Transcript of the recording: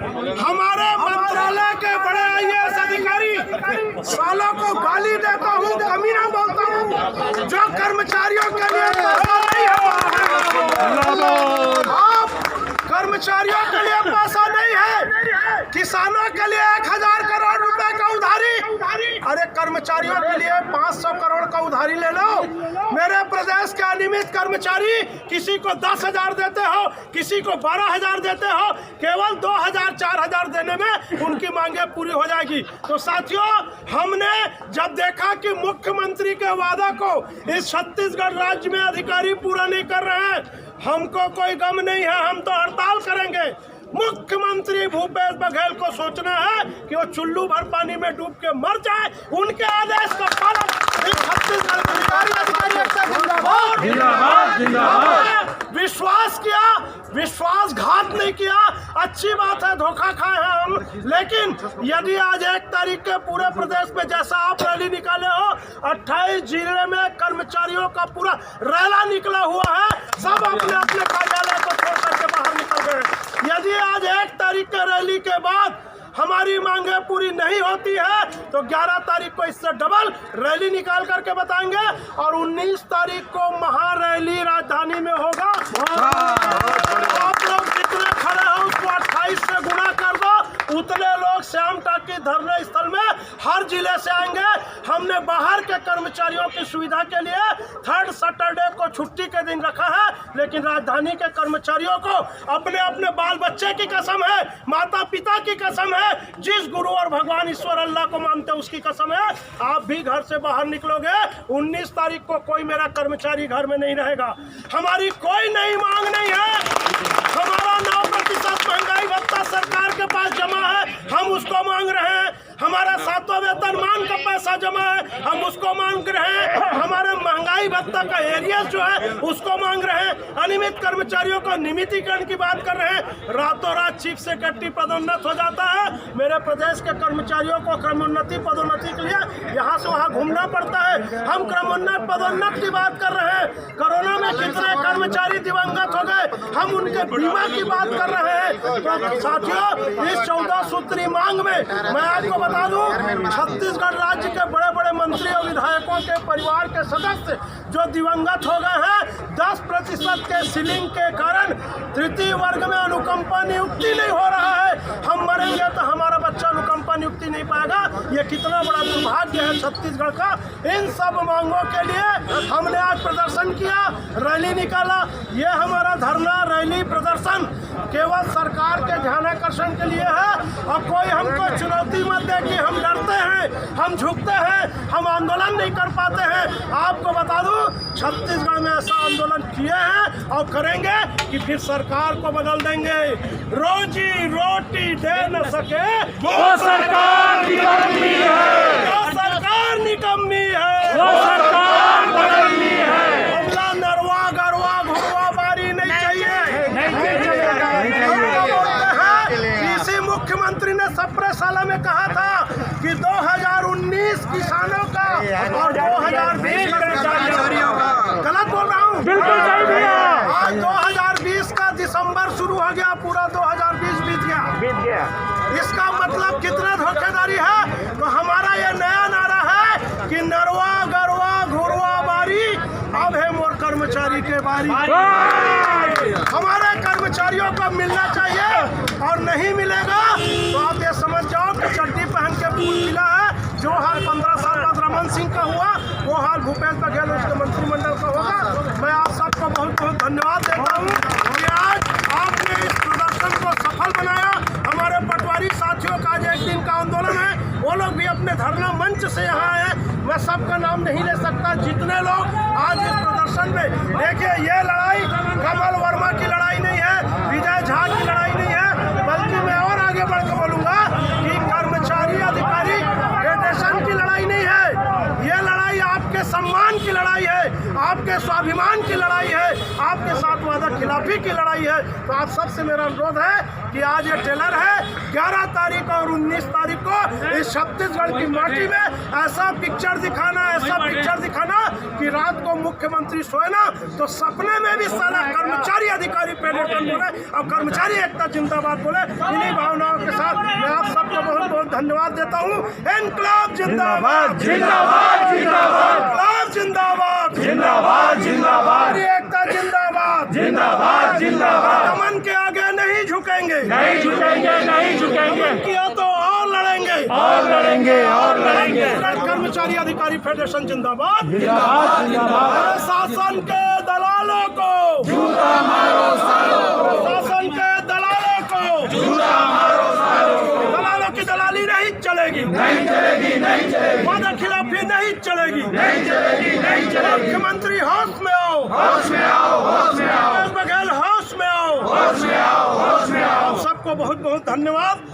हमारे मंत्रालय के बड़े आईएएस अधिकारी सालों को गाली देता हूँ, कमीना बोलता हूँ, जो कर्मचारियों के लिए पैसा नहीं है। आप कर्मचारियों के लिए पैसा नहीं है, किसानों के लिए 1000 करोड़ रुपए का उधारी, अरे कर्मचारियों के लिए 500 करोड़ का उधारी ले लो। मेरे प्रदेश के अनियमित कर्मचारी किसी को 10,000 देते हो, किसी को 12,000 देते हो, केवल 2,000 4,000 देने में उनकी मांगे पूरी हो जाएगी। तो साथियों, हमने जब देखा कि मुख्यमंत्री के वादा को इस छत्तीसगढ़ राज्य में अधिकारी पूरा नहीं कर रहे हैं, हमको कोई गम नहीं है, हम तो हड़ताल करेंगे। मुख्यमंत्री भूपेश बघेल को सोचना है कि वो चुल्लू भर पानी में डूब के मर जाए, उनके आदेश का पालन छत्तीसगढ़ विश्वास किया, विश्वासघात नहीं किया। अच्छी बात है, धोखा खाए हैं हम, लेकिन यदि आज 1 तारीख के पूरे प्रदेश में जैसा आप रैली निकाले हो, 28 जिले में कर्मचारियों का पूरा रैला निकला हुआ है, सब अपने अपने कार्यालय को छोड़ करके बाहर निकल गए। यदि आज 1 तारीख के रैली के बाद हमारी मांगे पूरी नहीं होती है तो 11 तारीख को इससे डबल रैली निकाल करके बताएंगे और 19 तारीख को महारैली राजधानी में होगा। आप लोग जितने खड़े हो उसको 28 से गुणा कर दो, उतने लोग श्याम टाकी धरने स्थल में हर जिले से आएंगे। हमने बाहर के कर्मचारियों की सुविधा के लिए 3rd सैटरडे को छुट्टी के दिन रखा है, लेकिन राजधानी के कर्मचारियों को अपने अपने बाल बच्चे की कसम है, माता पिता की कसम है, जिस गुरु और भगवान ईश्वर अल्लाह को मानते हैं उसकी कसम है, आप भी घर से बाहर निकलोगे। 19 तारीख को कोई मेरा कर्मचारी घर में नहीं रहेगा। हमारी कोई नई मांग नहीं है। हमारा 9% महंगाई भत्ता सरकार के पास जमा है, हम उसको मांग रहे हैं। हमारा 7वां वेतनमान का पैसा जमा है, हम उसको मांग रहे हैं। हमारे महंगाई भत्ता का एरियस जो है उसको मांग रहे हैं। अनियमित कर्मचारियों को नियमितीकरण की बात कर रहे हैं। रातों रात चीफ सेक्रेटरी पदोन्नत हो जाता है। मेरे प्रदेश के कर्मचारियों को क्रमोन्नति पदोन्नति के लिए यहाँ से वहाँ घूमना पड़ता है। हम क्रमोन्नत पदोन्नत की बात कर रहे हैं। कोरोना में कितने कर्मचारी दिवंगत हो गए, हम उनके बीमा की बात कर रहे हैं। तो साथियों, इस 14 सूत्री मांग में मैं आपको बता दूं, छत्तीसगढ़ राज्य के बड़े बड़े मंत्री और विधायकों के परिवार के सदस्य जो दिवंगत हो गए हैं, 10% के सीलिंग के कारण तृतीय वर्ग में अनुकंपा नियुक्ति नहीं हो रहा है। हम मरेंगे तो हमारा बच्चा अनुकंपा नियुक्ति नहीं पाएगा। ये कितना बड़ा दुर्भाग्य है छत्तीसगढ़ का। इन सब मांगों के लिए हमने आज प्रदर्शन किया, रैली निकाला। ये हमारा धरना रैली प्रदर्शन केवल सरकार के ध्यानाकर्षण के लिए है और कोई हमको चुनौती मत दे कि हम डरते हैं, हम झुकते हैं, हम आंदोलन नहीं कर पाते हैं। आपको बता दूं, छत्तीसगढ़ में ऐसा आंदोलन किए हैं और करेंगे कि फिर सरकार को बदल देंगे। रोजी रोटी दे न सके वो सरकार निकम्मी है, जो सरकार निकम्मी है, वो सरकार बदलनी है। हमला नरवा गरवा घुरवा बारी नहीं चाहिए। इसी मुख्यमंत्री ने सप्रे साला में कहा था कि 2019 किसानों का और 2020 कर्मचारियों का, गलत बोल रहा हूँ? बिल्कुल सही भैया। आज 2020 का दिसंबर शुरू हो गया, पूरा 2020 बीत गया। इसका मतलब कितना धोखेधारी है। तो हमारा ये नया नारा है कि नरवा गरवा घुरवा बारी, अब है मोर कर्मचारी के बारी। हमारे कर्मचारियों को मिलना चाहिए और नहीं मिलेगा तो आप ये समझ जाओ कि चड्डी पहन के फूल मिला है। जो हाल 15 साल बाद रमन सिंह का हुआ, वो हाल भूपेश बघेल उसके मंत्रिमंडल का होगा। मैं आप सबको बहुत बहुत धन्यवाद देता हूँ कि आज आपने इस प्रदर्शन को सफल बनाया। हमारे पटवारी साथियों का आज 1 दिन का आंदोलन है, वो लोग भी अपने धरना मंच से यहाँ आए। मैं सबका नाम नहीं ले सकता, जितने लोग आज इस प्रदर्शन में, देखिए ये लड़ाई कमल वर्मा की लड़ाई नहीं है, विजय झा की लड़ाई नहीं है, बल्कि मैं और आगे बढ़कर बोलूँगा कि कर्मचारी अधिकारी फेडरेशन की लड़ाई नहीं है। ये लड़ाई आपके सम्मान की लड़ाई है, आपके स्वाभिमान की लड़ाई है, आपके साथ वादा खिलाफी की लड़ाई है। तो आप सबसे मेरा अनुरोध है कि आज ये टेलर है, 11 तारीख और 19 तारीख को इस छत्तीसगढ़ की माटी में ऐसा पिक्चर दिखाना कि रात को मुख्यमंत्री सोए ना तो सपने में भी सारा कर्मचारी अधिकारी पेरेटन बोले और कर्मचारी एकता जिंदाबाद बोले। इन्हीं भावनाओं के साथ मैं आप सबको बहुत बहुत धन्यवाद देता हूँ। इनकलाब जिंदाबाद, जिंदाबाद जिंदाबाद इनकलाब जिंदाबाद, जिंदाबाद जिंदाबाद एकता जिंदाबाद, जिंदाबाद जिंदाबाद। दमन के आगे नहीं झुकेंगे, नहीं झुकेंगे, नहीं झुकेंगे, किया तो और लड़ेंगे, और लड़ेंगे, और लड़ेंगे। कर्मचारी अधिकारी फेडरेशन जिंदाबाद, जिंदाबाद जिंदाबाद। शासन के दलालों को जूता मारो सालों को, शासन के दलालों को जूता मारो सालों को। दलालों की दलाली नहीं चलेगी, नहीं चलेगी, नहीं चलेगी, वादा खिलाफी नहीं चलेगी, नहीं चलेगी, नहीं चलेगी। मुख्यमंत्री होश में आओ, होश में आओ, होश में आओ, बघेल होश में आओ, होश में आओ, होश में आओ। सबको बहुत बहुत धन्यवाद।